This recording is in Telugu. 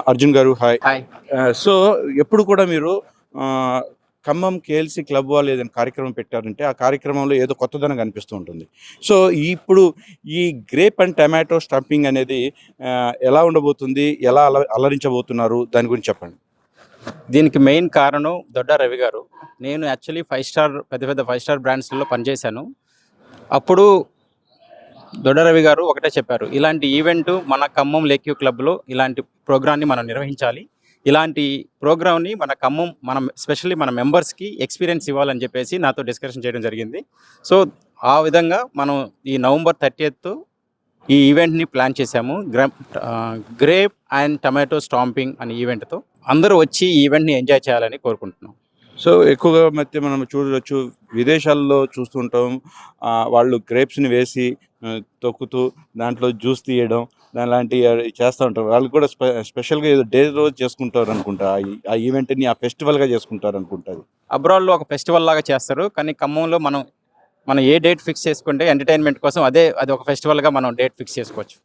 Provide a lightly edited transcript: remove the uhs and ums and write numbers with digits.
అర్జున్ గారు హాయ్. హాయ్. సో ఎప్పుడు కూడా మీరు ఖమ్మం కేఎల్సి క్లబ్ వాళ్ళు ఏదైనా కార్యక్రమం పెట్టారంటే ఆ కార్యక్రమంలో ఏదో కొత్తదనం కనిపిస్తూ ఉంటుంది. సో ఇప్పుడు ఈ గ్రేప్ అండ్ టమాటో స్టంపింగ్ అనేది ఎలా ఉండబోతుంది, ఎలా అలరించబోతున్నారు, దాని గురించి చెప్పండి. దీనికి మెయిన్ కారణం దొడ్డ రవి గారు. నేను యాక్చువల్లీ పెద్ద 5 స్టార్ బ్రాండ్స్లో పనిచేశాను. అప్పుడు దొడ్డ రవి గారు ఒకటే చెప్పారు, ఇలాంటి ఈవెంట్ మన ఖమ్మం లేక్యూ క్లబ్లో ఇలాంటి ప్రోగ్రామ్ని మనం నిర్వహించాలి. ఇలాంటి ప్రోగ్రామ్ని మనం స్పెషల్లీ మన మెంబర్స్కి ఎక్స్పీరియన్స్ ఇవ్వాలని చెప్పేసి నాతో డిస్కషన్ చేయడం జరిగింది. సో ఆ విధంగా మనం ఈ నవంబర్ 30th ఈ ఈవెంట్ని ప్లాన్ చేశాము. గ్రేప్ అండ్ టమాటో స్టాంపింగ్ అనే ఈవెంట్తో అందరూ వచ్చి ఈ ఈవెంట్ని ఎంజాయ్ చేయాలని కోరుకుంటున్నాం. సో ఎక్కువగా మధ్య మనం చూడవచ్చు, విదేశాల్లో చూస్తుంటాం, వాళ్ళు గ్రేప్స్ని వేసి తొక్కుతూ దాంట్లో జ్యూస్ తీయడం లాంటివి చేస్తూ ఉంటారు. వాళ్ళు కూడా స్పెషల్గా ఏదో డే రోజు చేసుకుంటారు అనుకుంటా, ఆ ఈవెంట్ని ఆ ఫెస్టివల్గా చేసుకుంటారు అనుకుంటుంది. అబ్రాడ్లో ఒక ఫెస్టివల్ లాగా చేస్తారు, కానీ ఖమ్మంలో మనం ఏ డేట్ ఫిక్స్ చేసుకుంటే ఎంటర్టైన్మెంట్ కోసం అది ఒక ఫెస్టివల్గా మనం డేట్ ఫిక్స్ చేసుకోవచ్చు.